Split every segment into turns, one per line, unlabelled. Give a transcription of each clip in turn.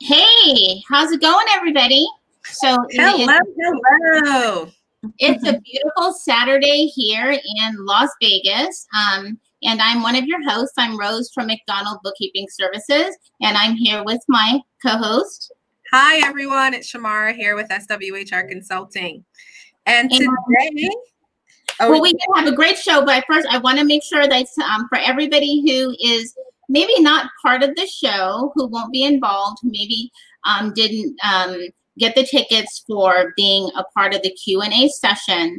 Hey, how's it going, everybody? So
Hello, hello.
it's a beautiful Saturday here in Las Vegas. And I'm one of your hosts. I'm Rose from McDonald Bookkeeping Services, and I'm here with my co-host.
Hi, everyone. It's Shamara here with SWHR Consulting. And today...
Well, we have a great show, but first I want to make sure that for everybody who is maybe not part of the show, who won't be involved, who maybe didn't get the tickets for being a part of the Q&A session.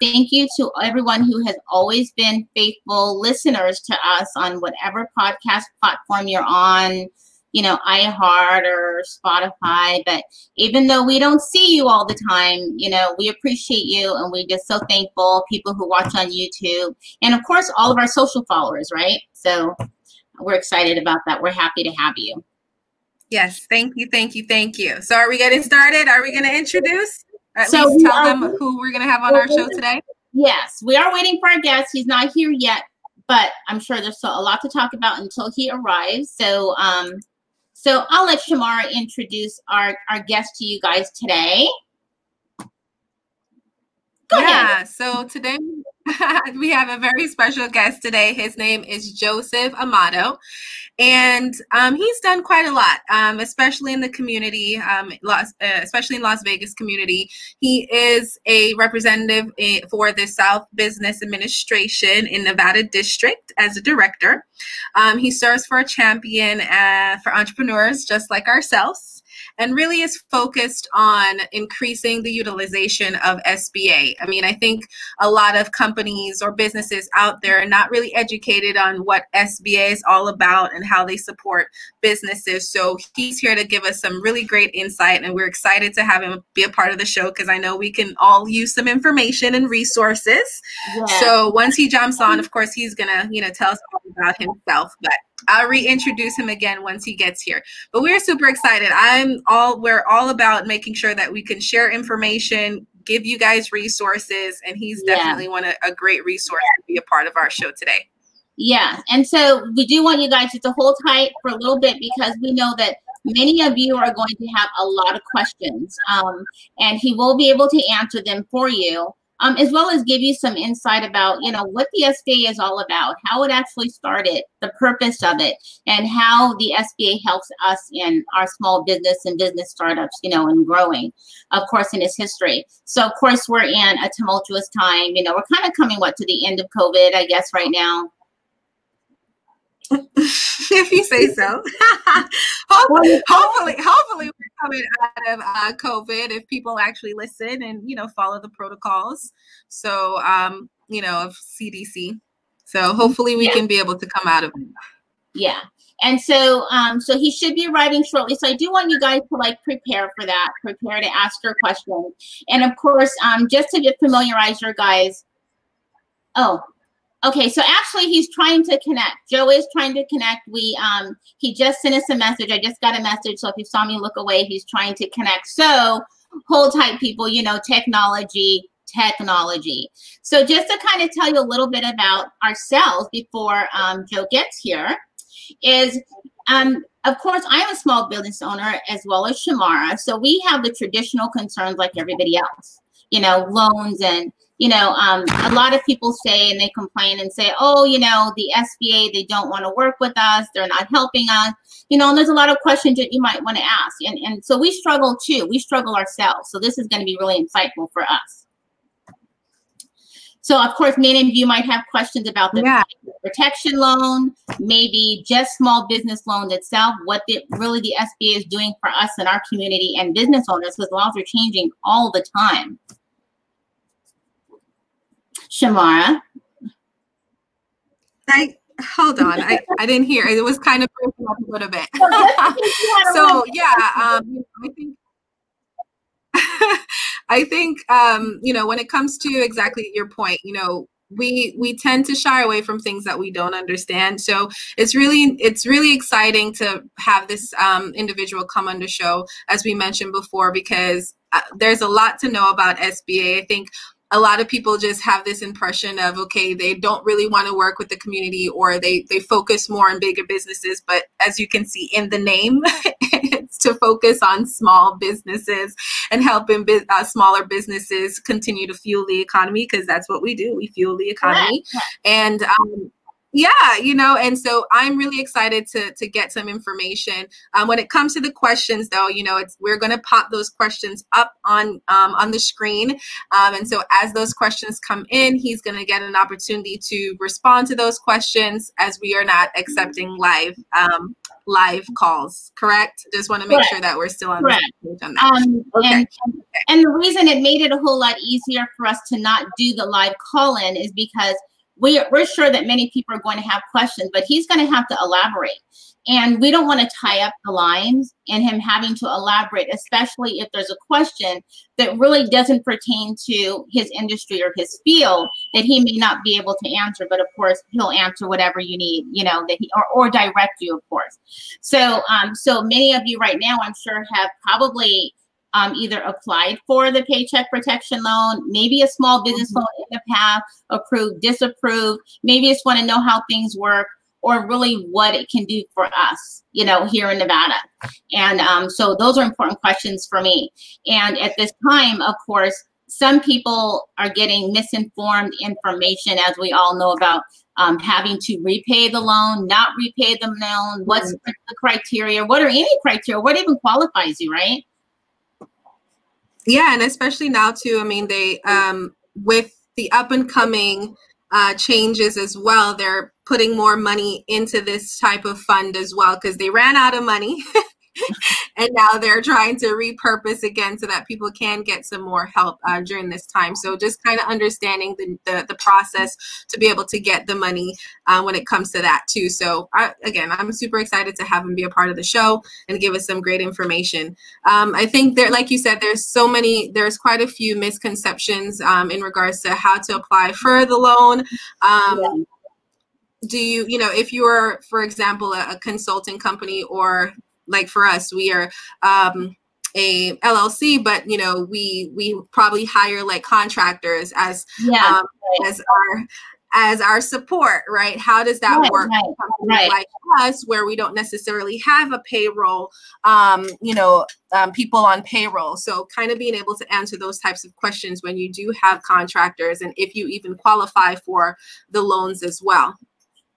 Thank you to everyone who has always been faithful listeners to us on whatever podcast platform you're on, you know, iHeart or Spotify. But even though we don't see you all the time, you know, we appreciate you, and we're just so thankful. People who watch on YouTube, and of course, all of our social followers, right? So we're excited about that. We're happy to have you.
Yes, thank you, thank you, thank you. So are we getting started? Are we going to introduce? Or at least tell them who we're going to have on our show today?
Yes, we are waiting for our guest. He's not here yet, but I'm sure there's still a lot to talk about until he arrives. So so I'll let Shamara introduce our guest to you guys today. Go ahead.
So today we have a very special guest today. His name is Joseph Amato. And he's done quite a lot, especially in the community, especially in Las Vegas community. He is a representative for the South Business Administration in Nevada District as a director. He serves for a champion for entrepreneurs just like ourselves, and really is focused on increasing the utilization of SBA. I mean, I think a lot of companies or businesses out there are not really educated on what SBA is all about and how they support businesses. So he's here to give us some really great insight, and we're excited to have him be a part of the show because I know we can all use some information and resources. Yeah. So once he jumps on, of course, he's gonna, tell us all about himself, but I'll reintroduce him again once he gets here. But we're super excited. We're all about making sure that we can share information, give you guys resources, and he's definitely a great resource to be a part of our show today.
Yeah, and so we do want you guys to hold tight for a little bit because we know that many of you are going to have a lot of questions, and he will be able to answer them for you. As well as give you some insight about, what the SBA is all about, how it actually started, the purpose of it, and how the SBA helps us in our small business and business startups, and growing, of course, in its history. So, of course, we're in a tumultuous time. We're kind of coming, to the end of COVID, I guess, right now.
If you say so. hopefully we're coming out of COVID if people actually listen and follow the protocols. So of CDC. So hopefully we can be able to come out of it.
Yeah. And so so he should be arriving shortly. So I do want you guys to prepare for that, prepare to ask your questions. And of course, just to get familiarize your guys. Oh, okay, so actually he's trying to connect. Joe is trying to connect. He just sent us a message. I just got a message. So if you saw me look away, he's trying to connect. So hold tight, people, technology. So just to kind of tell you a little bit about ourselves before Joe gets here is, of course, I'm a small business owner as well as Shamara. So we have the traditional concerns like everybody else, loans and a lot of people say, and they complain and say, oh, the SBA, they don't want to work with us. They're not helping us. And there's a lot of questions that you might want to ask. And so we struggle too. We struggle ourselves. So this is going to be really insightful for us. So, of course, many of you might have questions about the protection loan, maybe just small business loans itself, what really the SBA is doing for us in our community and business owners, because laws are changing all the time. Shamara?
Hold on. I didn't hear. It was kind of breaking up a little bit. So, I think when it comes to exactly your point, we tend to shy away from things that we don't understand. So it's really exciting to have this individual come on the show, as we mentioned before, because there's a lot to know about SBA. I think a lot of people just have this impression of, okay, they don't really want to work with the community, or they focus more on bigger businesses. But as you can see in the name, needs to focus on small businesses and helping smaller businesses continue to fuel the economy, because that's what we do. We fuel the economy. And yeah, you know, and so I'm really excited to get some information. When it comes to the questions, though, you know, we're going to pop those questions up on the screen. And so as those questions come in, he's going to get an opportunity to respond to those questions, as we are not accepting live calls. Correct? Just want to make sure that we're still on the same page on that. Okay.
And the reason it made it a whole lot easier for us to not do the live call-in is because we're sure that many people are going to have questions, but he's going to have to elaborate. And we don't want to tie up the lines and him having to elaborate, especially if there's a question that really doesn't pertain to his industry or his field that he may not be able to answer. But of course, he'll answer whatever you need, you know, that or direct you, of course. So, so many of you right now, I'm sure, have probably either applied for the Paycheck Protection Loan, maybe a small business loan in the past, approved, disapproved. Maybe just want to know how things work, or really what it can do for us, you know, here in Nevada. And so those are important questions for me. And at this time, of course, some people are getting misinformed information, as we all know about having to repay the loan, not repay the loan. What's the criteria? What are any criteria? What even qualifies you, right?
Yeah, and especially now too, I mean, they with the up and coming changes as well, they're putting more money into this type of fund as well, because they ran out of money. And now they're trying to repurpose again so that people can get some more help during this time. So just kind of understanding the process to be able to get the money when it comes to that too. So again, I'm super excited to have him be a part of the show and give us some great information. I think there, like you said, there's quite a few misconceptions in regards to how to apply for the loan. Do you know, if you are, for example, a consulting company, or like for us, we are a LLC, but you know, we probably hire like contractors as our support, right? How does that work? Like us, where we don't necessarily have a payroll, people on payroll. So kind of being able to answer those types of questions when you do have contractors, and if you even qualify for the loans as well.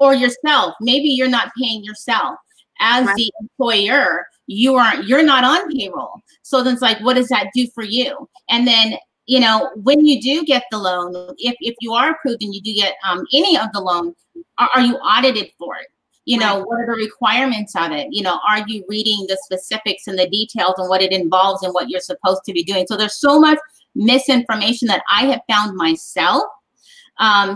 Or yourself, maybe you're not paying yourself. As the employer, you're not on payroll. So then it's like, what does that do for you? And then, you know, when you do get the loan, if you are approved and you do get any of the loan, are you audited for it? You know, what are the requirements of it? You know, are you reading the specifics and the details and what it involves and what you're supposed to be doing? So there's so much misinformation that I have found myself.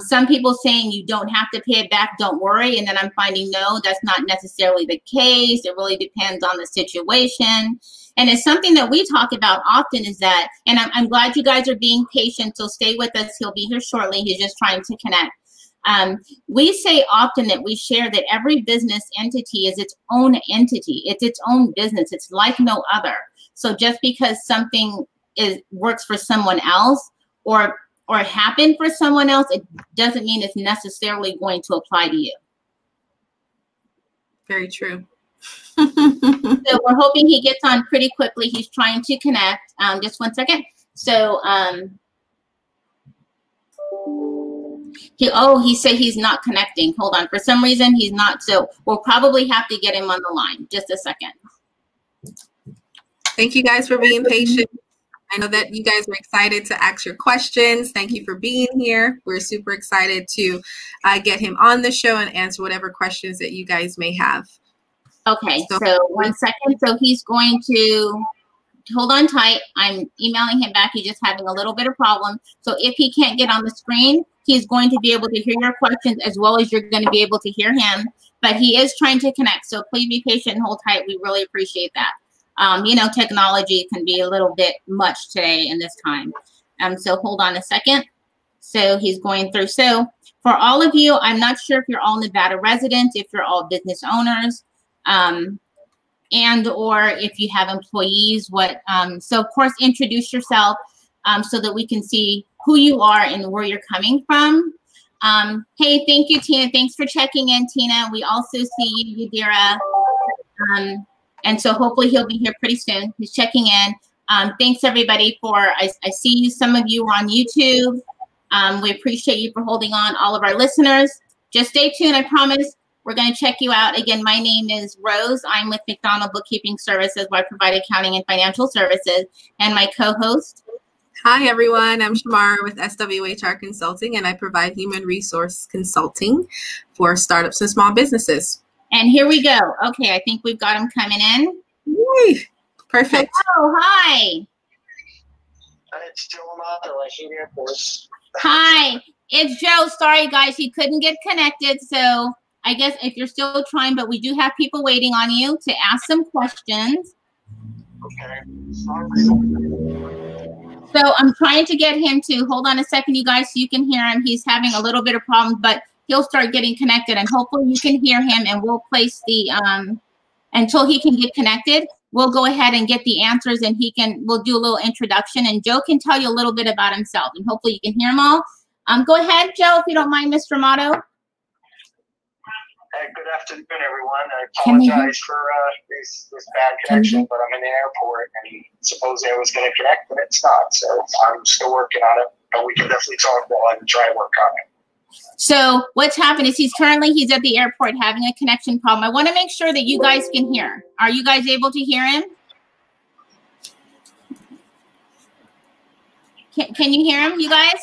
Some people saying you don't have to pay it back, don't worry. And then I'm finding, no, that's not necessarily the case. It really depends on the situation. And it's something that we talk about often is that, and I'm glad you guys are being patient, so stay with us. He'll be here shortly. He's just trying to connect. We say often that we share that every business entity is its own entity. It's its own business. It's like no other. So just because something works for someone else or happen for someone else, it doesn't mean it's necessarily going to apply to you.
Very true.
So we're hoping he gets on pretty quickly. He's trying to connect. Just one second. So he said he's not connecting. Hold on. For some reason, he's not. So we'll probably have to get him on the line. Just a second.
Thank you guys for being patient. I know that you guys are excited to ask your questions. Thank you for being here. We're super excited to get him on the show and answer whatever questions that you guys may have.
Okay, so 1 second. So he's going to hold on tight. I'm emailing him back. He's just having a little bit of problem. So if he can't get on the screen, he's going to be able to hear your questions as well as you're going to be able to hear him. But he is trying to connect. So please be patient and hold tight. We really appreciate that. You know, technology can be a little bit much today in this time. So hold on a second. So he's going through. So for all of you, I'm not sure if you're all Nevada residents, if you're all business owners, and or if you have employees. So of course, introduce yourself so that we can see who you are and where you're coming from. Hey, thank you, Tina. Thanks for checking in, Tina. We also see you, Yadira. And so hopefully he'll be here pretty soon. He's checking in. Thanks everybody I see you, some of you are on YouTube. We appreciate you for holding on, all of our listeners. Just stay tuned, I promise. We're going to check you out. Again, my name is Rose. I'm with McDonald Bookkeeping Services, where I provide accounting and financial services. And my co-host.
Hi, everyone. I'm Shamar with SWHR Consulting, and I provide human resource consulting for startups and small businesses.
And here we go. Okay, I think we've got them coming in.
Yay. Perfect.
Hello, hi.
It's Joe Amato. I hate airports.
Hi, it's Joe. Sorry, guys, he couldn't get connected. So I guess if you're still trying, but we do have people waiting on you to ask some questions.
Okay.
So I'm trying to get him to, hold on a second, you guys, so you can hear him. He's having a little bit of problems, but he'll start getting connected, and hopefully you can hear him, and we'll place the, until he can get connected, we'll go ahead and get the answers, and we'll do a little introduction, and Joe can tell you a little bit about himself, and hopefully you can hear him all. Go ahead, Joe, if you don't mind, Mr. Amato.
Hey, good afternoon, everyone. I apologize for this bad connection, but I'm in the airport, and supposedly I was going to connect, but it's not. So I'm still working on it, but we can definitely talk while I try to work on it.
So what's happened is he's at the airport having a connection problem. I want to make sure that you guys can hear. Are you guys able to hear him? Can you hear him, you guys?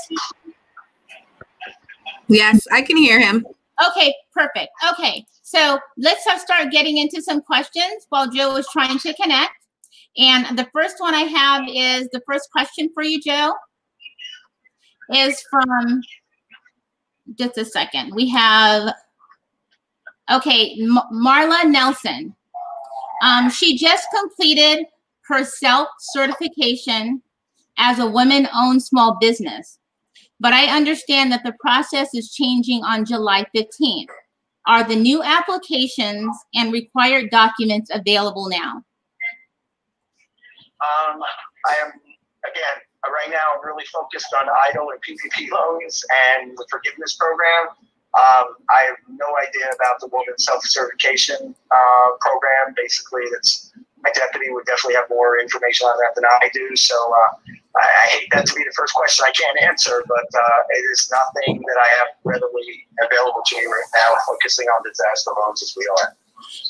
Yes, I can hear him.
Okay, perfect. Okay, so let's start getting into some questions while Joe is trying to connect. And the first one I have is, the first question for you, Joe, is from, just a second. We have, okay, Marla Nelson. She just completed her self-certification as a women-owned small business. But I understand that the process is changing on July 15th. Are the new applications and required documents available now?
I am, again, right now I'm really focused on EIDL and PPP loans and the forgiveness program. I have no idea about the woman self-certification program. Basically, my deputy would definitely have more information on that than I do. So I hate that to be the first question I can't answer, but it is nothing that I have readily available to me right now, focusing on disaster loans as we are.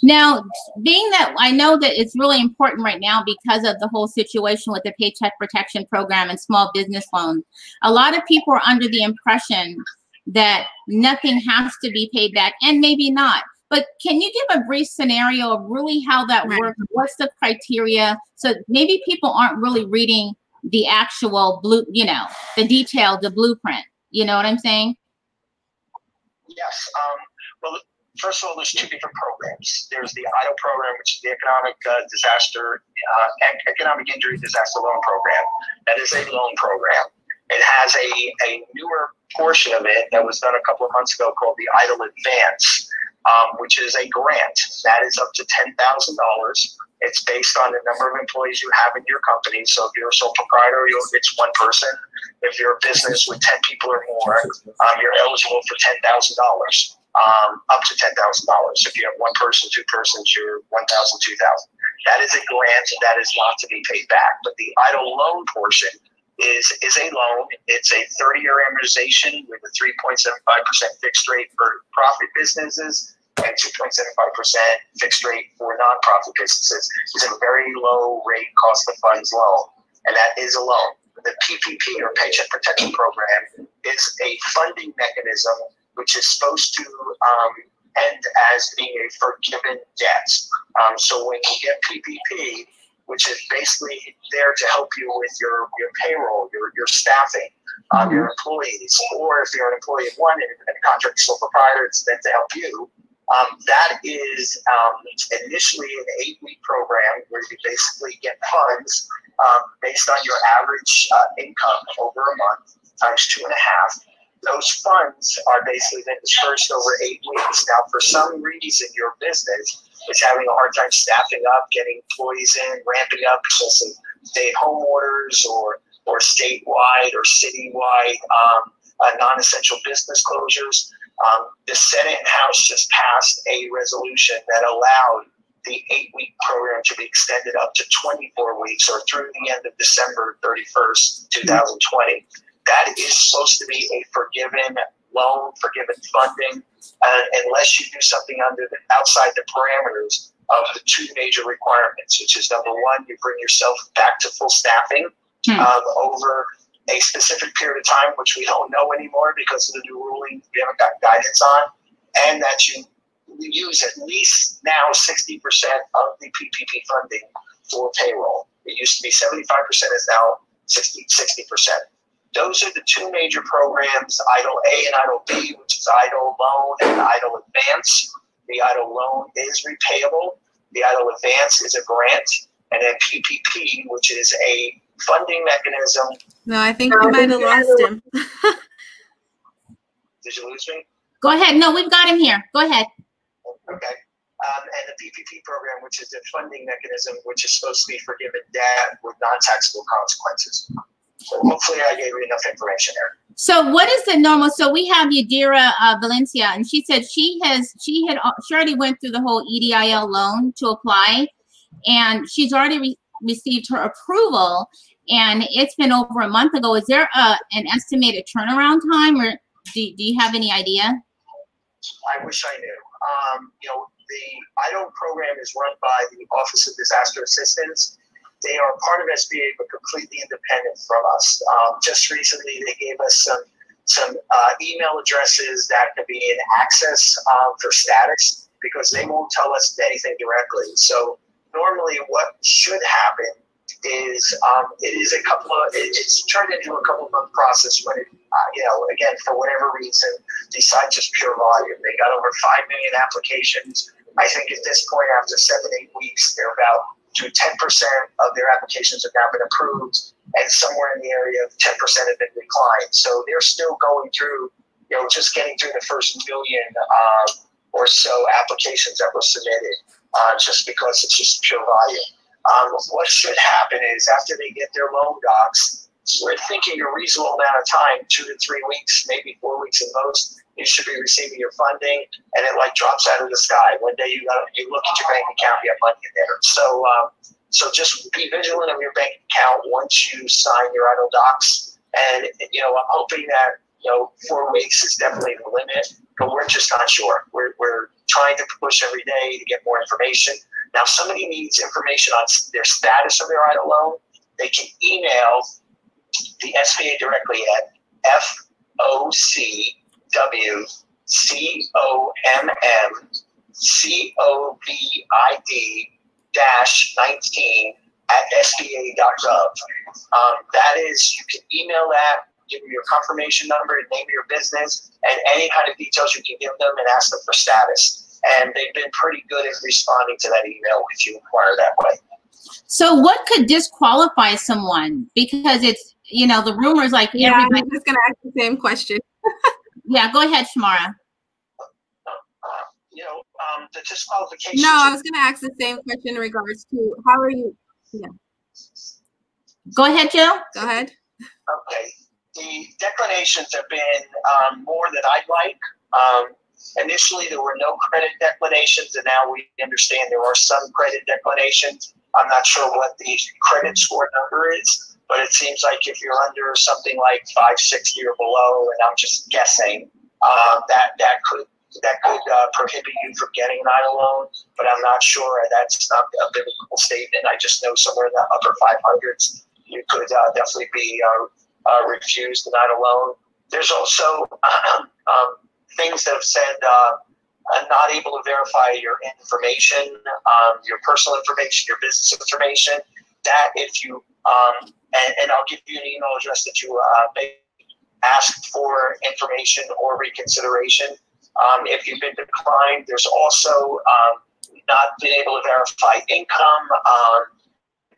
Now, being that I know that it's really important right now because of the whole situation with the Paycheck Protection Program and small business loans, a lot of people are under the impression that nothing has to be paid back, and maybe not. But can you give a brief scenario of really how that works? What's the criteria? So maybe people aren't really reading the actual the detail, the blueprint. You know what I'm saying?
Yes. Well, first of all, there's two different programs. There's the EIDL program, which is the Economic Injury Disaster Loan Program. That is a loan program. It has a newer portion of it that was done a couple of months ago called the EIDL Advance, which is a grant that is up to $10,000. It's based on the number of employees you have in your company. So if you're a sole proprietor, it's one person. If you're a business with 10 people or more, you're eligible for $10,000, up to $10,000. If you have one person, two persons, you're $1,000, $2,000. That is a grant that is not to be paid back. But the EIDL loan portion is a loan. It's a 30-year amortization with a 3.75% fixed rate for profit businesses and 2.75% fixed rate for nonprofit businesses. It's a very low rate cost of funds loan, and that is a loan. The PPP, or Paycheck Protection Program, is a funding mechanism which is supposed to end as being a forgiven debt. So when you get PPP, which is basically there to help you with your payroll, your staffing, your employees, or if you're an employee of one and a contract sole proprietor, it's meant to help you. That is initially an 8-week program where you basically get funds based on your average income over a month times 2.5. Those funds are basically then dispersed over 8 weeks. Now, for some reason, your business is having a hard time staffing up, getting employees in, ramping up because of stay-at-home orders or statewide or citywide non-essential business closures. The Senate and House just passed a resolution that allowed the 8-week program to be extended up to 24 weeks or through the end of December 31st, 2020. That is supposed to be a forgiven loan, forgiven funding, unless you do something outside the parameters of the two major requirements, which is number one, you bring yourself back to full staffing over a specific period of time, which we don't know anymore because of the new ruling we haven't got guidance on, and that you use at least now 60% of the PPP funding for payroll. It used to be 75%, is now 60%. Those are the two major programs, EIDL A and EIDL B, which is EIDL Loan and EIDL Advance. The EIDL Loan is repayable. The EIDL Advance is a grant. And then PPP, which is a funding mechanism.
No, I think we might have lost him.
Did you lose me?
Go ahead. No, we've got him here. Go ahead.
Okay. And the PPP program, which is the funding mechanism, which is supposed to be forgiven debt with non-taxable consequences. So hopefully I gave you enough information there.
So what is the normal? So we have Yadira Valencia, and she said she already went through the whole EIDL loan to apply, and she's already received her approval, and it's been over a month ago. Is there an estimated turnaround time, or do you have any idea?
I wish I knew. The EIDL program is run by the Office of Disaster Assistance. They are part of SBA, but completely independent from us. Just recently, they gave us some email addresses that could be in access for status, because they won't tell us anything directly. So normally what should happen is it's turned into a couple month process when it, again, for whatever reason, besides just pure volume. They got over 5 million applications. I think at this point, after 7-8 weeks, they're about to 10% of their applications have now been approved, and somewhere in the area of 10% have been declined. So they're still going through, just getting through the first million or so applications that were submitted, just because it's just pure volume. What should happen is after they get their loan docs, we're thinking a reasonable amount of time, 2 to 3 weeks, maybe 4 weeks at most, you should be receiving your funding, and it drops out of the sky. One day you look at your bank account, you have money in there. So just be vigilant of your bank account once you sign your EIDL docs. And I'm hoping that 4 weeks is definitely the limit, but we're just not sure. We're trying to push every day to get more information. Now, if somebody needs information on their status of their EIDL loan, they can email the SBA directly at FOCWCOMMCOVID-19@SBA.gov. That is, you can email that, give them your confirmation number, name of your business, and any kind of details you can give them, and ask them for status. And they've been pretty good at responding to that email if you inquire that way.
So what could disqualify someone? Because it's, the rumors like
I'm just going to ask the same question.
Yeah, go ahead, Shamara.
The disqualification.
No, I was going to ask the same question in regards to how are you? Yeah.
Go ahead, Jill.
Go ahead.
Okay. The declinations have been more than I'd like. Initially, there were no credit declinations, and now we understand there are some credit declinations. I'm not sure what the credit score number is, but it seems like if you're under something like 560 or below, and I'm just guessing, that could prohibit you from getting an EIDL loan, but I'm not sure. That's not a biblical statement. I just know somewhere in the upper 500s, you could definitely be refused an EIDL loan. There's also things that have said not able to verify your information, your personal information, your business information. That if you and I'll give you an email address that you may ask for information or reconsideration. If you've been declined, there's also not been able to verify income,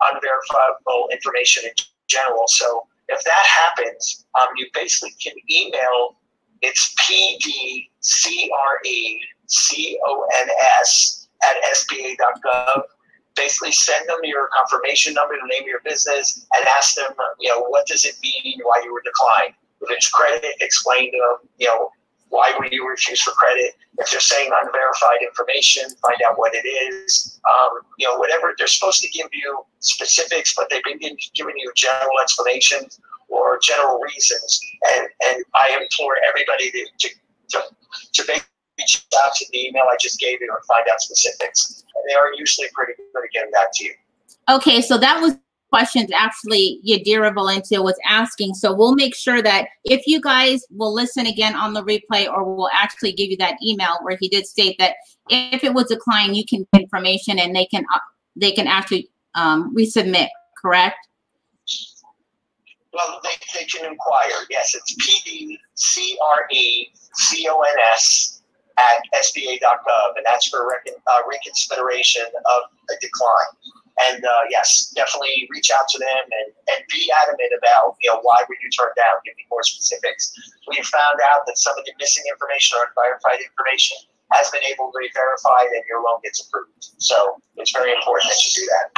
unverifiable information in general. So if that happens, you basically can email. It's pdcons@sba.gov. Basically, send them your confirmation number, the name of your business, and ask them, what does it mean why you were declined? If it's credit, explain to them, Why were you refused for credit? If they're saying unverified information, find out what it is. Whatever. They're supposed to give you specifics, but they've been giving you general explanations or general reasons. And I implore everybody to reach out to the email I just gave you and find out specifics. And they are usually pretty good at getting back to you.
Okay, so that was questions actually Yadira Valencia was asking. So we'll make sure that if you guys will listen again on the replay, or we'll actually give you that email where he did state that if it was declined, you can get information and they can actually resubmit, correct?
Well, they can inquire. Yes, it's pdcrecons@sba.gov, and that's for reconsideration of a decline. And yes, definitely reach out to them and be adamant about, why were you turned down? Give me more specifics. We found out that some of the missing information or unverified information has been able to be verified and your loan gets approved. So it's very important that you do that.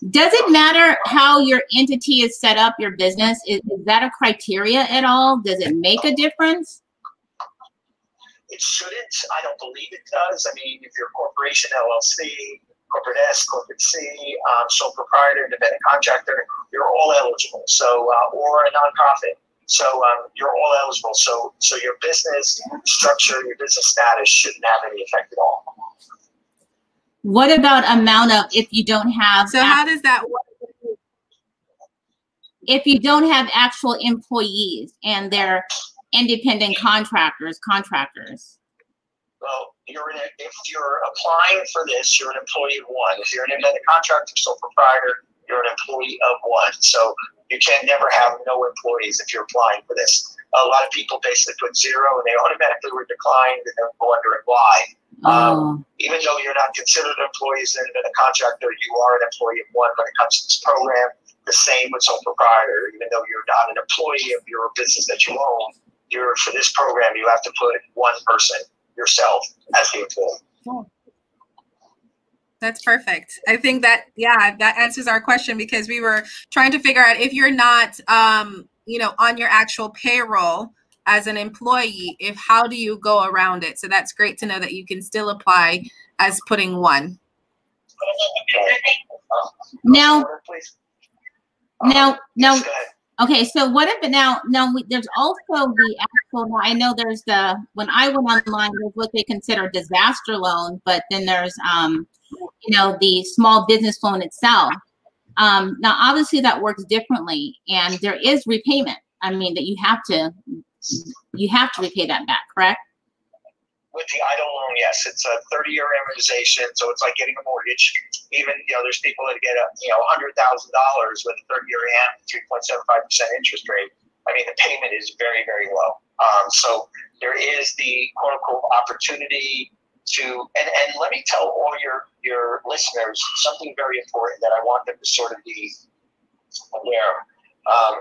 Does it matter how your entity is set up, your business? Is that a criteria at all? Does it make a difference?
It shouldn't. I don't believe it does. I mean, if you're a corporation, LLC, corporate S, corporate C, sole proprietor, independent contractor, you're all eligible. So, or a nonprofit. So you're all eligible. So your business structure, your business status shouldn't have any effect at all.
What about amount of, if you don't have?
So how does that work?
If you don't have actual employees and they're independent contractors.
Well, if you're applying for this, you're an employee of one. If you're an independent contractor, sole proprietor, you're an employee of one. So you can never have no employees if you're applying for this. A lot of people basically put 0 and they automatically were declined, and they're wondering why. Even though you're not considered an employee as an independent contractor, you are an employee of one when it comes to this program. The same with sole proprietor. Even though you're not an employee of your business that you own, for this program, you have to put one person, yourself, as the employee.
That's perfect. I think that, that answers our question, because we were trying to figure out if you're not, on your actual payroll as an employee, how do you go around it? So that's great to know that you can still apply as putting one.
Now, okay, so what if now there's also the actual, I know there's when I went online, there's what they consider disaster loan, but then there's, the small business loan itself. Now, obviously that works differently, and there is repayment. I mean, that you have to repay that back, correct?
With the EIDL loan, yes, it's a 30-year amortization, so it's like getting a mortgage. Even, there's people that get $100,000 with a 30-year AM, 3.75% interest rate. I mean, the payment is very, very low. So there is the quote-unquote opportunity to, and let me tell all your listeners something very important that I want them to sort of be aware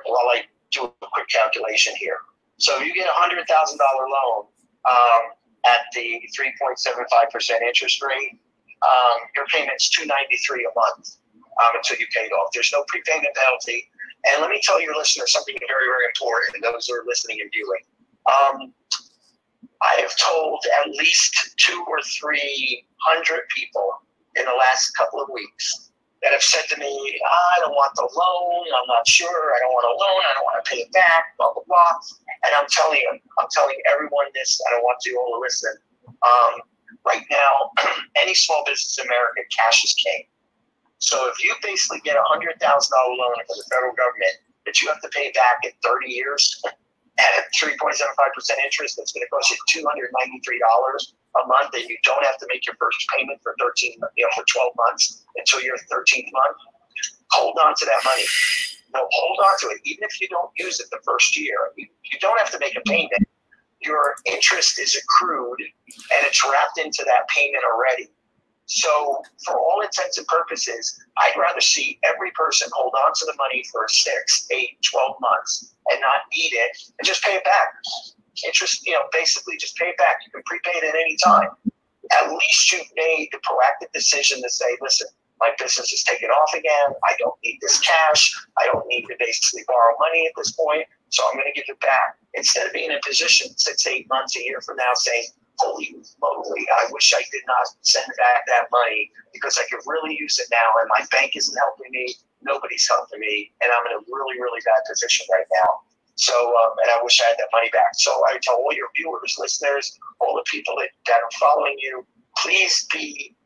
while I do a quick calculation here. So you get a $100,000 loan at the 3.75% interest rate. Your payment's $293 a month until you pay it off. There's no prepayment penalty. And let me tell your listeners something very, very important, and those who are listening and viewing. I have told at least 200 or 300 people in the last couple of weeks that have said to me, I don't want the loan, I'm not sure, I don't want a loan, I don't want to pay it back, blah, blah, blah. And I'm telling everyone this, I don't want you all to listen. Right now, any small business in America, cash is king. So if you basically get a $100,000 loan from the federal government that you have to pay back in 30 years at 3.75% interest, that's going to cost you $293 a month, and you don't have to make your first payment for 12 months until your 13th month. Hold on to that money. No, hold on to it. Even if you don't use it the first year, you don't have to make a payment. Your interest is accrued and it's wrapped into that payment already. So for all intents and purposes, I'd rather see every person hold on to the money for 6, 8, 12 months and not need it and just pay it back. Interest, basically just pay it back. You can prepay it at any time. At least you've made the proactive decision to say, listen, My business is taking off again. I don't need this cash. I don't need to basically borrow money at this point. So I'm going to give it back. Instead of being in a position 6, 8 months, a year from now saying, holy moly, I wish I did not send back that money because I could really use it now and my bank isn't helping me. Nobody's helping me. And I'm in a really, really bad position right now. So, and I wish I had that money back. So I tell all your viewers, listeners, all the people that are following you, please be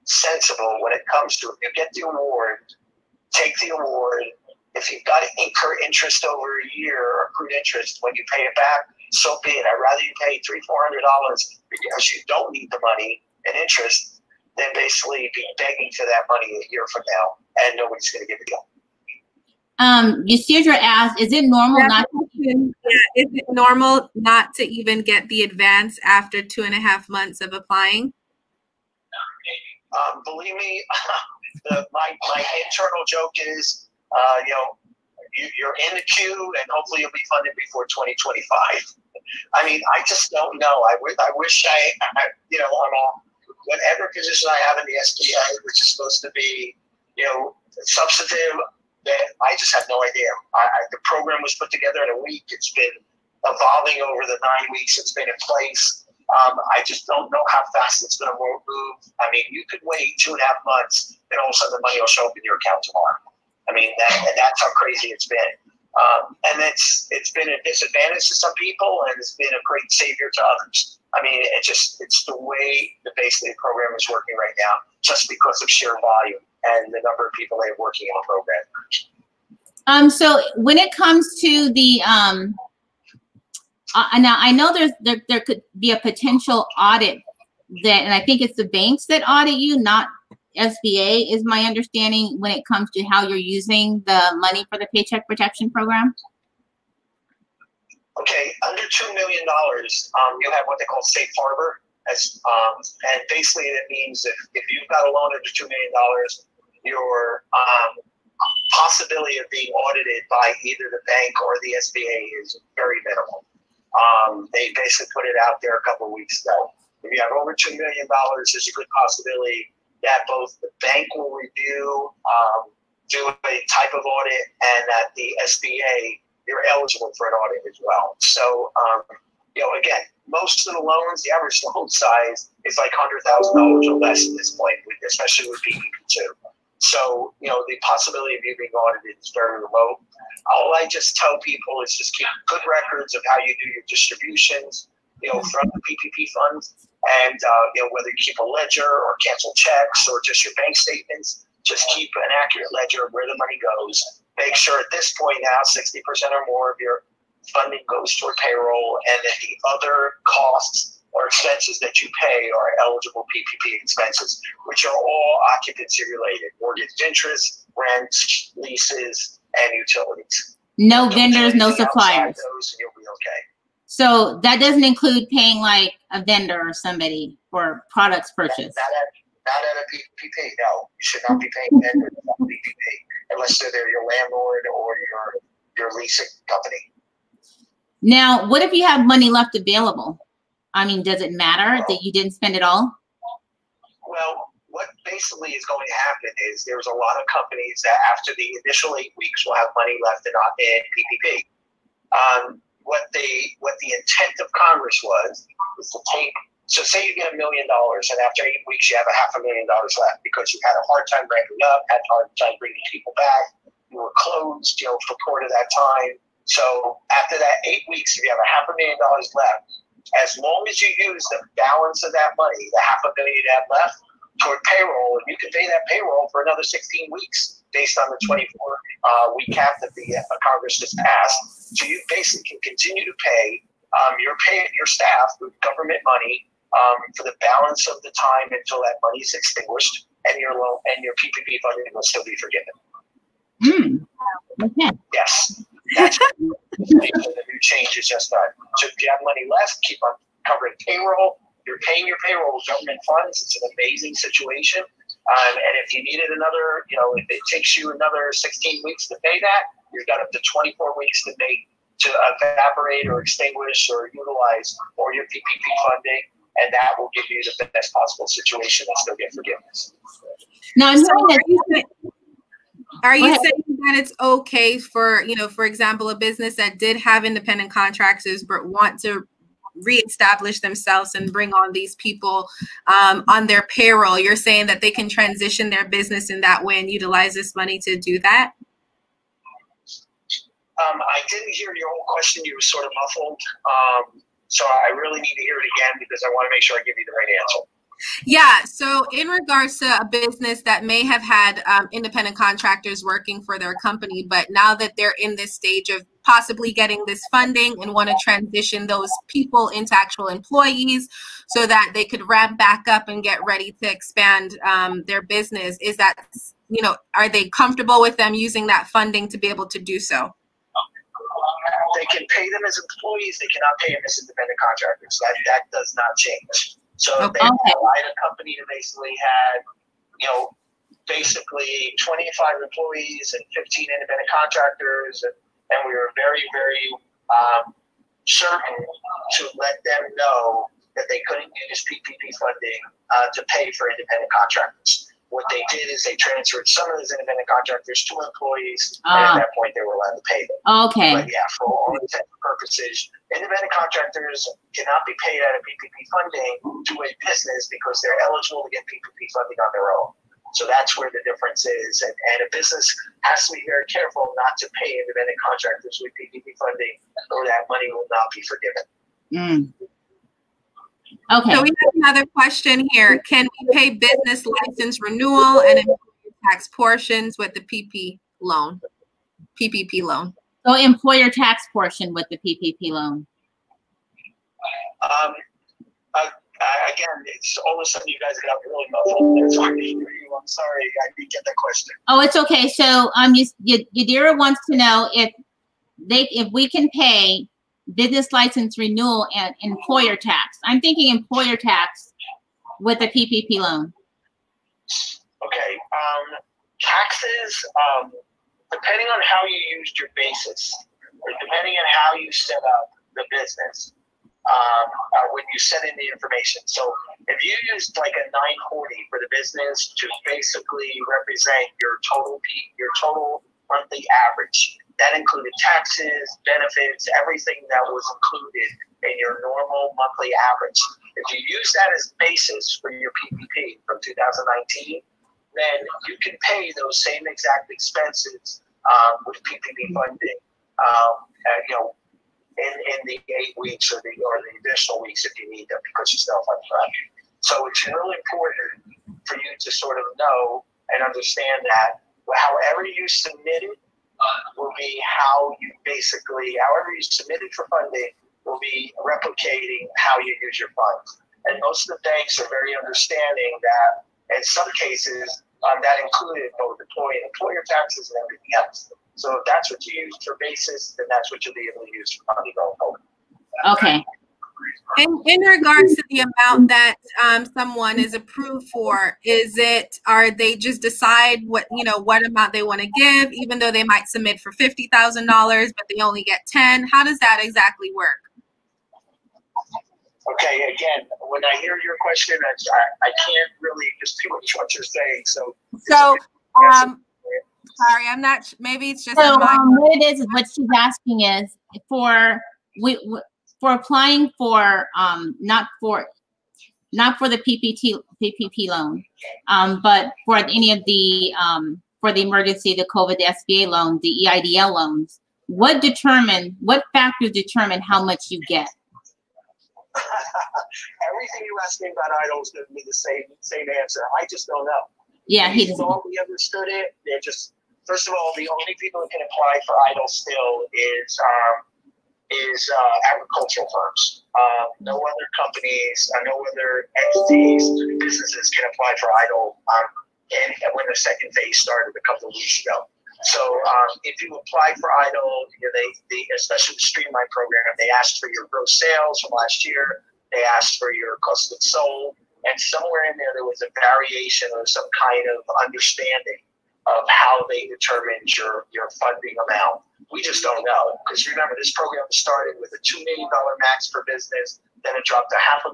sensible when it comes to, if you get the award, take the award. If you've got to incur interest over a year or accrued interest when you pay it back, so be it. I'd rather you pay $300-400 because you don't need the money and interest than basically be begging for that money a year from now and nobody's going to give it to you.
Yasir asked, is it normal
is it normal not to even get the advance after 2.5 months of applying?
Believe me, my internal joke is, you're in the queue and hopefully you'll be funded before 2025. I mean, I just don't know. I wish on whatever position I have in the SBA, which is supposed to be, substantive, that I just have no idea. The program was put together in a week. It's been evolving over the 9 weeks it's been in place. I just don't know how fast it's going to move. I mean, you could wait 2.5 months and all of a sudden the money will show up in your account tomorrow. I mean, that's how crazy it's been. And it's been a disadvantage to some people and it's been a great savior to others. I mean, it's the way the basically program is working right now, just because of sheer volume and the number of people they have working in the program.
So when it comes to the, now I know there could be a potential audit and I think it's the banks that audit you, not SBA, is my understanding when it comes to how you're using the money for the Paycheck Protection Program.
Okay, under $2 million, you have what they call safe harbor. And basically it means if you've got a loan under $2 million, your possibility of being audited by either the bank or the SBA is very minimal. They basically put it out there a couple of weeks ago. If you have over $2 million, there's a good possibility that both the bank will review, do a type of audit, and that the SBA, you're eligible for an audit as well. So, again, most of the loans, the average loan size is like $100,000 or less at this point, especially with PPP2. So, the possibility of you being audited is very remote. All I just tell people is just keep good records of how you do your distributions, from the PPP funds, and whether you keep a ledger or cancel checks or just your bank statements, just keep an accurate ledger of where the money goes. Make sure at this point now 60% or more of your funding goes toward payroll, and that the other costs or expenses that you pay are eligible PPP expenses, which are all occupancy related: mortgage interest, rent, leases, and utilities.
No vendors, no suppliers.
Those, and you'll be okay.
So that doesn't include paying like a vendor or somebody for products purchased.
Not at a PPP. No, you should not be paying vendors on PPP unless they're your landlord or your leasing company.
Now, what if you have money left available? I mean, does it matter that you didn't spend it all?
Well, what basically is going to happen is there's a lot of companies that after the initial 8 weeks will have money left in PPP. What the intent of Congress was to take, so say you get $1 million and after 8 weeks you have $500,000 left because you had a hard time ramping up, had a hard time bringing people back, you were closed, for part of that time. So after that 8 weeks, if you have $500,000 left, as long as you use the balance of that money, the $500,000 you have left, toward payroll, and you can pay that payroll for another 16 weeks based on the 24-week cap that the Congress just passed. So you basically can continue to pay your staff with government money for the balance of the time until that money is extinguished, and your loan and your PPP funding will still be forgiven.
Okay.
Yes, that's the new change is just that. So if you have money left, keep on covering payroll. You're paying your payroll with government funds. It's an amazing situation. And if you needed another, if it takes you another 16 weeks to pay that, you've got up to 24 weeks to evaporate or extinguish or utilize all your PPP funding. and that will give you the best possible situation and still get forgiveness.
Now, I'm
Are you saying that it's okay for, for example, a business that did have independent contractors but want to reestablish themselves and bring on these people on their payroll? You're saying that they can transition their business in that way and utilize this money to do that?
I didn't hear your whole question. You were sort of muffled. So I really need to hear it again because I want to make sure I give you the right answer.
Yeah. So in regards to a business that may have had independent contractors working for their company, but now that they're in this stage of possibly getting this funding and want to transition those people into actual employees so that they could ramp back up and get ready to expand their business, is that, are they comfortable with them using that funding to be able to do so?
They can pay them as employees. They cannot pay them as independent contractors. That does not change. So if they hired a company that basically had, basically 25 employees and 15 independent contractors, and we were very, very certain to let them know that they couldn't use PPP funding to pay for independent contractors. What they did is they transferred some of those independent contractors to employees, and at that point they were allowed to pay them.
Okay.
But yeah, for all intents and purposes, independent contractors cannot be paid out of PPP funding to a business because they're eligible to get PPP funding on their own. So that's where the difference is. And a business has to be very careful not to pay independent contractors with PPP funding, or that money will not be forgiven.
Okay.
So we have another question here. Can we pay business license renewal and employer tax portions with the PPP loan?
So employer tax portion with the PPP loan.
Again, it's all of a sudden you guys got really muffled. It's hard to hear you. I'm sorry, I didn't get that question.
Oh, it's okay. So Yadira wants to know if we can pay business license renewal and employer tax. I'm thinking employer tax with a PPP loan.
Okay. Taxes, depending on how you used your basis, or depending on how you set up the business, when you set in the information. So if you used like a 940 for the business to basically represent your total monthly average, that included taxes, benefits, everything that was included in your normal monthly average. If you use that as basis for your PPP from 2019, then you can pay those same exact expenses with PPP funding, in the 8 weeks or the additional weeks if you need them because you're self-employed. So it's really important for you to sort of know and understand that however you submit it will be however you submitted for funding will be replicating how you use your funds. And most of the banks are very understanding that in some cases that included both employee and employer taxes and everything else. So if that's what you use for basis, then that's what you'll be able to use for funding going forward.
Okay.
And in regards to the amount that someone is approved for, are they just decide what amount they want to give, even though they might submit for $50,000, but they only get 10? How does that exactly work?
Okay, again, when I hear your question, I can't really distinguish what you're saying. So
sorry, I'm not. Maybe it's just.
So what it is what she's asking is for applying for not for the PPP loan, but for any of the for the emergency, the COVID, the SBA loan, the EIDL loans. What factors determine how much you get?
Everything you asked me about EIDL is going to be the same answer. I just don't know.
Yeah, he
doesn't. Thought we understood it. They're just, first of all, the only people who can apply for EIDL still is agricultural firms. No other companies, no other entities, businesses can apply for EIDL. And when the second phase started a couple of weeks ago. So if you apply for EIDL, they especially the Streamline program, they ask for your gross sales from last year. They asked for your cost of goods sold, and somewhere in there was a variation or some kind of understanding of how they determined your funding amount. We just don't know, because remember, this program started with a $2 million max per business then it dropped to $500,000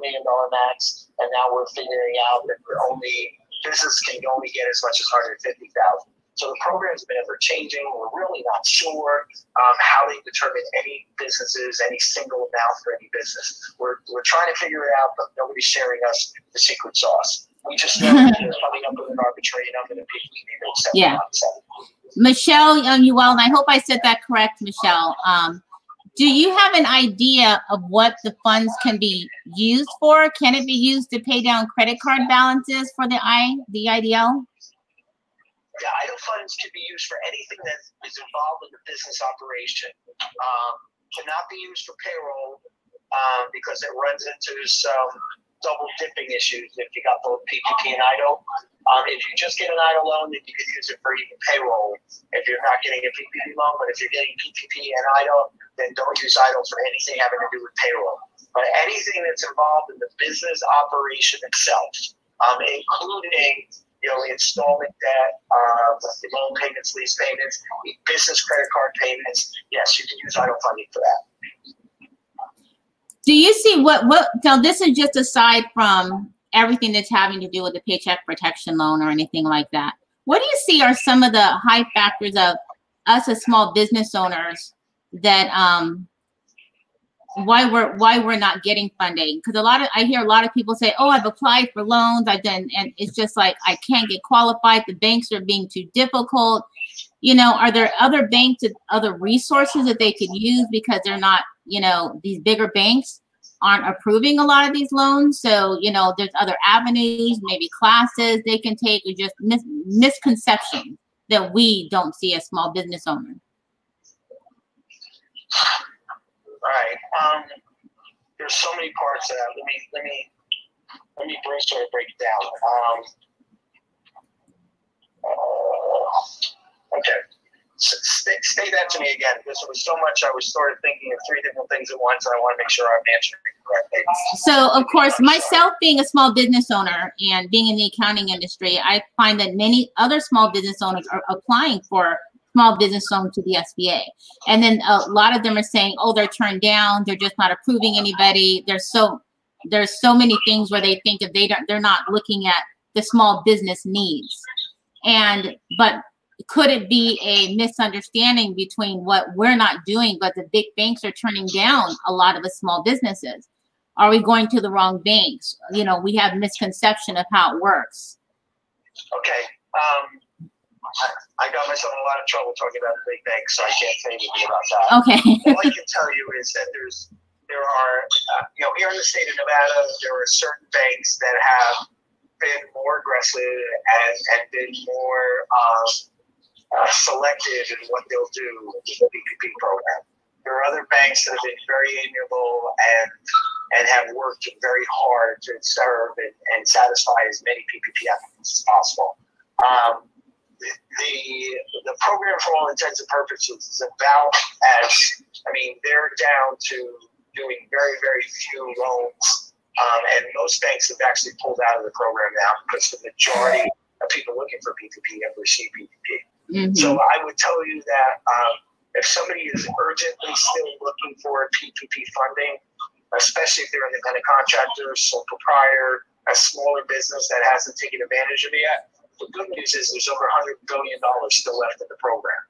max, and now we're figuring out that business can only get as much as $150,000. So the program's been ever changing. We're really not sure how they determine any businesses, any single amount for any business. We're trying to figure it out, but nobody's sharing us the secret sauce. We just know that they're coming up with an arbitrary number that people need to accept.
Yeah. Michelle, and I hope I said that correct, Michelle. Do you have an idea of what the funds can be used for? Can it be used to pay down credit card balances for the IDL?
The idle funds can be used for anything that is involved in the business operation. Cannot be used for payroll because it runs into some double dipping issues if you got both PPP and idle. If you just get an idle loan, then you can use it for even payroll if you're not getting a PPP loan. But if you're getting PPP and idle, then don't use idle for anything having to do with payroll. But anything that's involved in the business operation itself, including installment debt, loan payments, lease payments, business credit card payments, yes, you can use idle funding for that.
Do you see now this is just aside from everything that's having to do with the Paycheck Protection Loan or anything like that. What do you see are some of the high factors of us as small business owners that why we're not getting funding? Because I hear a lot of people say, oh, I've applied for loans, I've done, and it's just like I can't get qualified. The banks are being too difficult. Are there other banks, other resources that they could use because they're not, these bigger banks aren't approving a lot of these loans? So, there's other avenues, maybe classes they can take, or just misconceptions that we don't see as small business owners.
All right. There's so many parts of that. Let me sort of break it down. Okay. Say that to me again, because there was so much. I was sort of thinking of three different things at once, and I want to make sure I'm answering correctly.
So, of course, myself being a small business owner and being in the accounting industry, I find that many other small business owners are applying for small business loan to the SBA. And then a lot of them are saying, oh, they're turned down. They're just not approving anybody. There's so many things where they think if they're not looking at the small business needs. But could it be a misunderstanding between what we're not doing, but the big banks are turning down a lot of the small businesses? Are we going to the wrong banks? We have misconception of how it works.
Okay. I got myself in a lot of trouble talking about the big banks, so I can't say anything about that.
Okay.
All I can tell you is that there are, here in the state of Nevada, there are certain banks that have been more aggressive and been more selective in what they'll do with the PPP program. There are other banks that have been very amiable and have worked very hard to serve and satisfy as many PPP applicants as possible. The program, for all intents and purposes, is about they're down to doing very, very few loans. And most banks have actually pulled out of the program now because the majority of people looking for PPP have received PPP. Mm-hmm. So I would tell you that if somebody is urgently still looking for PPP funding, especially if they're an independent contractor, sole proprietor, a smaller business that hasn't taken advantage of it yet, the good news is there's over $100 billion still left in the program.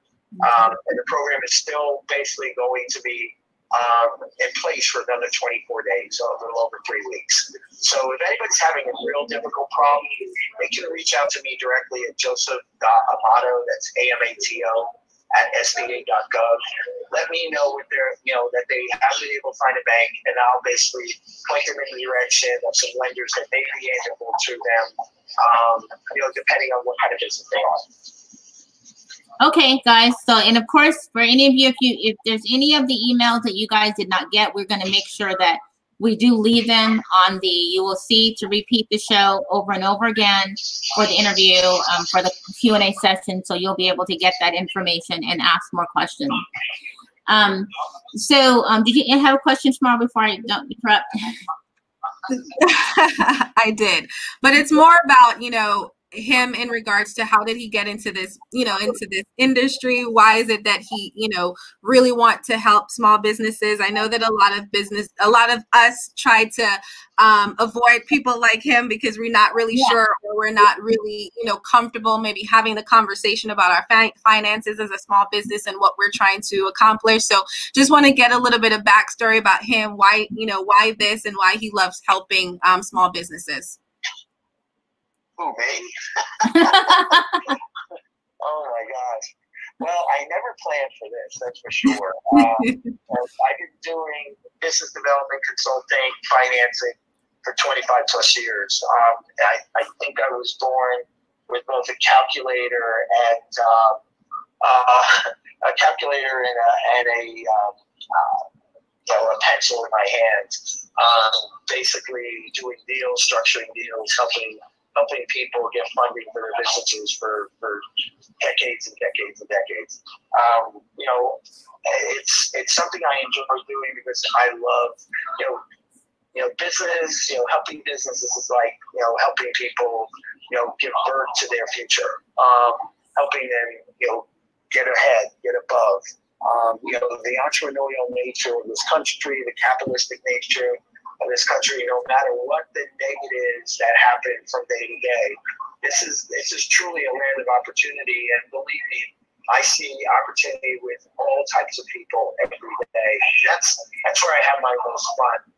And the program is still basically going to be in place for another 24 days, so a little over 3 weeks. So if anybody's having a real difficult problem, they can reach out to me directly at joseph.amato, that's AMATO, at SBA.gov. Let me know if that they haven't been able to find a bank, and I'll basically point them in the direction of some lenders that may be able to them, depending on what kind of business they are.
Okay, guys. So, and of course, for any of you, if there's any of the emails that you guys did not get, we're going to make sure that we do leave them on you will see to repeat the show over and over again for the interview, for the Q&A session. So you'll be able to get that information and ask more questions. Did you have a question, Shamar, before I don't interrupt?
I did, but it's more about, him in regards to how did he get into this, into this industry? Why is it that he, really want to help small businesses? I know that a lot of us try to avoid people like him because we're not really sure, or we're not really, comfortable maybe having the conversation about our finances as a small business and what we're trying to accomplish. So just want to get a little bit of backstory about him, why this, and why he loves helping small businesses.
Who, me? Oh my gosh. Well, I never planned for this, that's for sure. I've been doing business development, consulting, financing for 25 plus years. I think I was born with both a calculator and a pencil in my hand, basically doing deals, structuring deals, helping people get funding for their businesses for decades and decades and decades. It's something I enjoy doing because I love, business, helping businesses is like, helping people, give birth to their future, helping them, get ahead, get above. The entrepreneurial nature of this country, the capitalistic nature of this country, no matter what the negatives that happen from day to day, this is truly a land of opportunity. And believe me, I see opportunity with all types of people every day. That's where I have my most fun.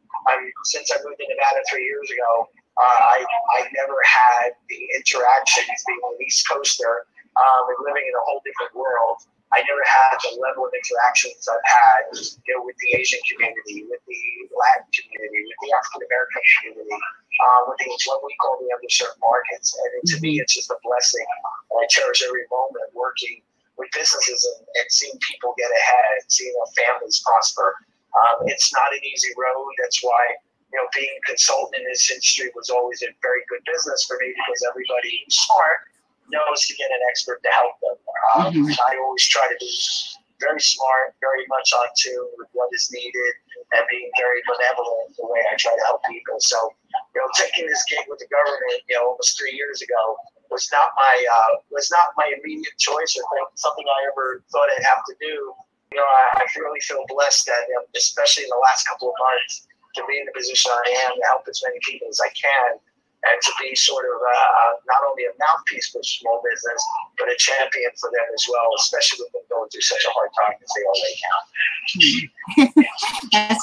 Since I moved to Nevada 3 years ago, I never had the interactions, being an East Coaster and living in a whole different world. I never had the level of interactions I've had, with the Asian community, with the Latin community, with the African American community, with what we call the underserved markets. And to me, it's just a blessing. And I cherish every moment working with businesses and seeing people get ahead, seeing our families prosper. It's not an easy road. That's why, being a consultant in this industry was always a very good business for me, because everybody who's smart knows to get an expert to help them. I always try to be very smart, very much on tune with what is needed, and being very benevolent the way I try to help people. So, taking this gig with the government, almost 3 years ago, was not my immediate choice or something I ever thought I'd have to do. I really feel blessed that, especially in the last couple of months, to be in the position I am to help as many people as I can, and to be sort of not only a mouthpiece for small business, but a champion for them as well, especially with them going through such a hard time as they already have.
Yes.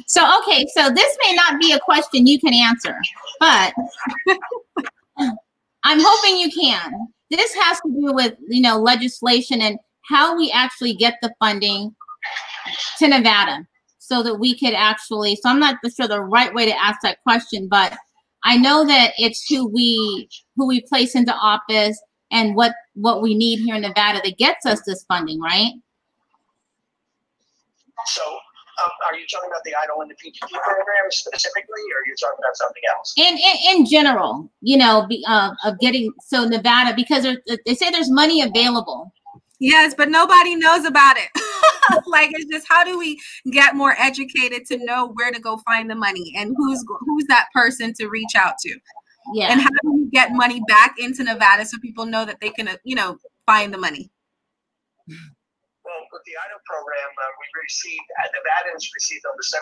So this may not be a question you can answer, but I'm hoping you can. This has to do with, legislation and how we actually get the funding to Nevada, so that we could actually, so I'm not sure the right way to ask that question, but I know that it's who we place into office and what we need here in Nevada that gets us this funding, right?
So are you talking about the EIDL and the PPP program specifically, or are you talking about something else?
In general, of getting, so Nevada, because they say there's money available.
Yes, but nobody knows about it. Like, it's just, how do we get more educated to know where to go find the money, and who's that person to reach out to? Yeah. And how do we get money back into Nevada so people know that they can, find the money?
Well, with the EIDL program, Nevadans received over $704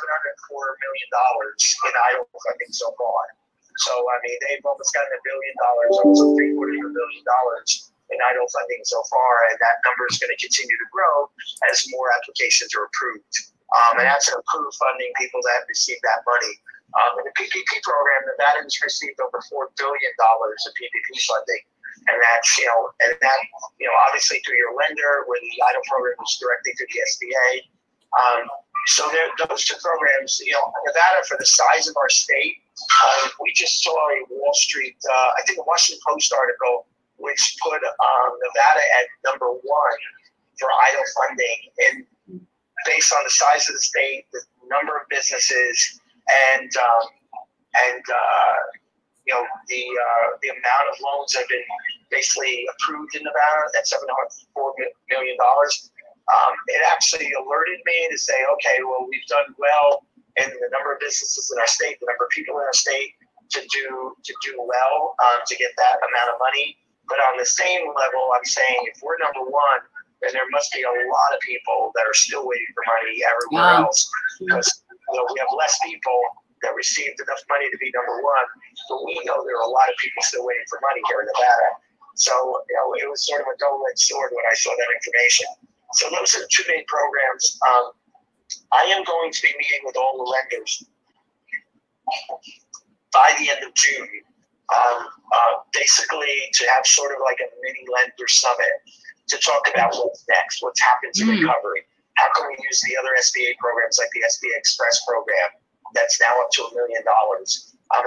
million in EIDL funding so far. So, they've almost gotten $1 billion, almost $750 million in EIDL funding so far, and that number is going to continue to grow as more applications are approved. And that's approved funding, people that receive that money. In the PPP program, Nevadans received over $4 billion of PPP funding. And that's, obviously through your lender, where the EIDL program is directly through the SBA. So those two programs, Nevada, for the size of our state, we just saw a Wall Street, I think a Washington Post article, which put Nevada at number 1 for EIDL funding, and based on the size of the state, the number of businesses, and the amount of loans that have been basically approved in Nevada, that $704 million. It actually alerted me to say, okay, well, we've done well in the number of businesses in our state, the number of people in our state. to do well, to get that amount of money. But on the same level, I'm saying if we're number one, then there must be a lot of people that are still waiting for money everywhere else, because we have less people that received enough money to be number one, but we know there are a lot of people still waiting for money here in Nevada. So it was sort of a double-edged sword when I saw that information. So those are the two main programs. I am going to be meeting with all the lenders by the end of June, basically to have sort of like a mini lender summit to talk about what's next, what's happened to recovery. How can we use the other SBA programs like the SBA Express program that's now up to $1 million?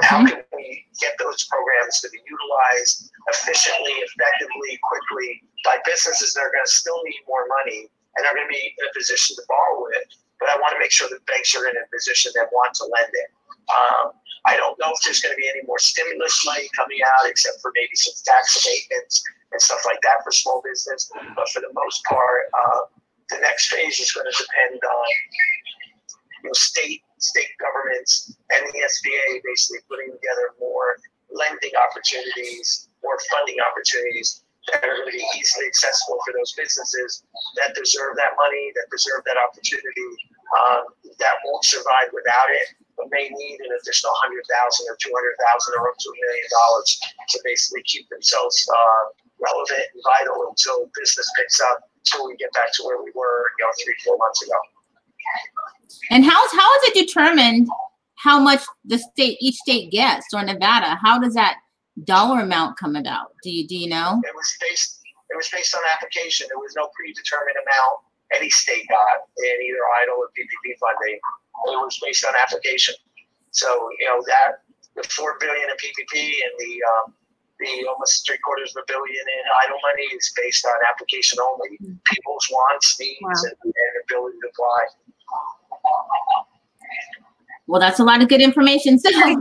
How can we get those programs to be utilized efficiently, effectively, quickly by businesses that are going to still need more money and are going to be in a position to borrow it? But I want to make sure that banks are in a position that want to lend it. I don't know if there's going to be any more stimulus money coming out, except for maybe some tax abatements and stuff like that for small business. But for the most part, the next phase is going to depend on state governments and the SBA basically putting together more lending opportunities, more funding opportunities that are going to be easily accessible for those businesses that deserve that money, that deserve that opportunity, that won't survive without it, but may need an additional $100,000 or $200,000 or up to $1 million to basically keep themselves relevant and vital until business picks up, until we get back to where we were 3-4 months ago.
And how is it determined how much each state gets, or Nevada? How does that dollar amount come about? Do you know?
It was based on application. There was no predetermined amount any state got in either EIDL or PPP funding. It was based on application. So that the $4 billion in PPP and the almost $750 million in EIDL money is based on application only. People's wants, needs, and ability to apply.
Well, that's a lot of good information. So, yeah.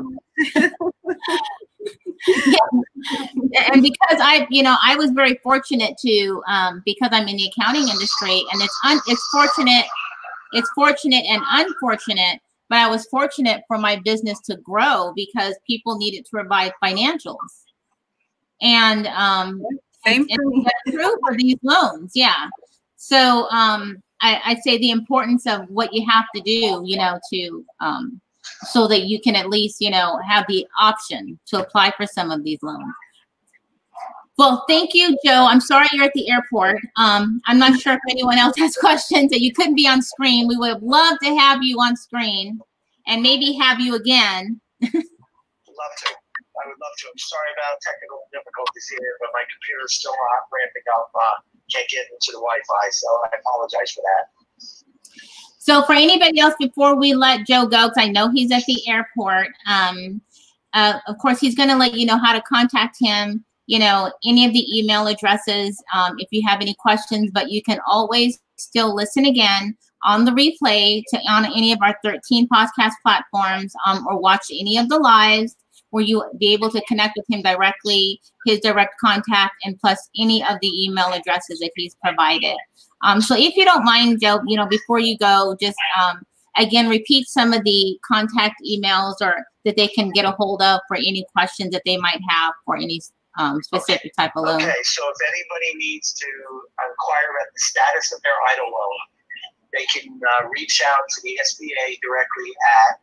And because I was very fortunate to, because I'm in the accounting industry, and it's fortunate and unfortunate, but I was fortunate for my business to grow because people needed to provide financials. And that's true for these loans. Yeah. So I'd say the importance of what you have to do, to so that you can at least, have the option to apply for some of these loans. Well, thank you, Joe. I'm sorry you're at the airport. I'm not sure if anyone else has questions that you couldn't be on screen. We would have loved to have you on screen and maybe have you again.
Love to. I would love to. I'm sorry about technical difficulties here, but my computer's still not ramping up. Can't get into the Wi-Fi, so I apologize for that.
So for anybody else, before we let Joe go, because I know he's at the airport, of course, he's going to let you know how to contact him, any of the email addresses, if you have any questions, but you can always still listen again on the replay on any of our 13 podcast platforms, or watch any of the lives, where you'll be able to connect with him directly, his direct contact, and plus any of the email addresses that he's provided. So if you don't mind, Joe, before you go, just again, repeat some of the contact emails or that they can get a hold of for any questions that they might have for any specific type of loan.
Okay, so if anybody needs to inquire about the status of their EIDL loan, they can reach out to the SBA directly at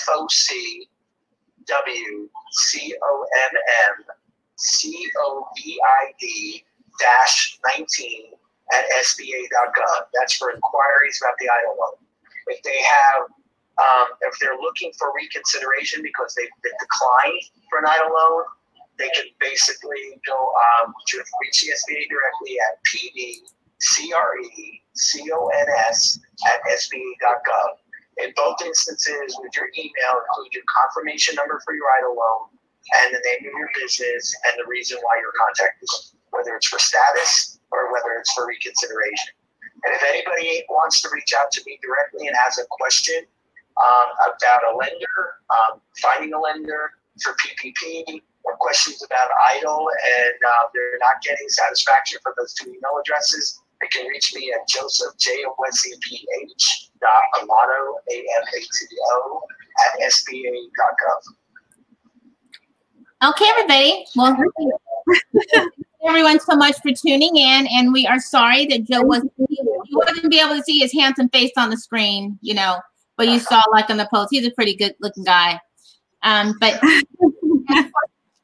FOCWCOMMCOVID-19 at SBA.gov. That's for inquiries about the EIDL loan. If they have, if they're looking for reconsideration because they've been declined for an EIDL loan, they can basically go to reach the SBA directly at pdcrecons@sba.gov. In both instances, with your email, include your confirmation number for your EIDL loan and the name of your business and the reason why you're contacting them, whether it's for status or whether it's for reconsideration. And if anybody wants to reach out to me directly and has a question about a lender, finding a lender for PPP, or questions about EIDL and they're not getting satisfaction from those two email addresses, they can reach me at Joseph, JOSEPH, .Amato, AMATO, at SBA.gov.
Okay, everybody. Well, thank everyone so much for tuning in, and we are sorry that Joe wasn't be able to see his handsome face on the screen, you know, but you saw like on the post, he's a pretty good looking guy. But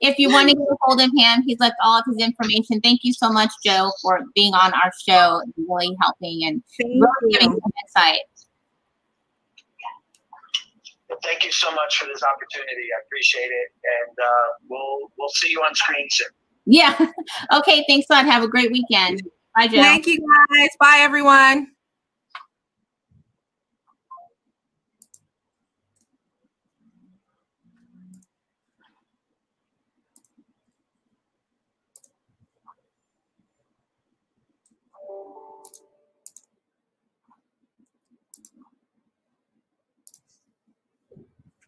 if you want to get a hold of him, he's left all of his information. Thank you so much, Joe, for being on our show and really helping and really giving some insight.
Well, thank you so much for this opportunity. I appreciate it, and we'll see you on screen soon.
Yeah. Okay. Thanks a lot. Have a great weekend. Bye, Joe.
Thank you, guys. Bye, everyone.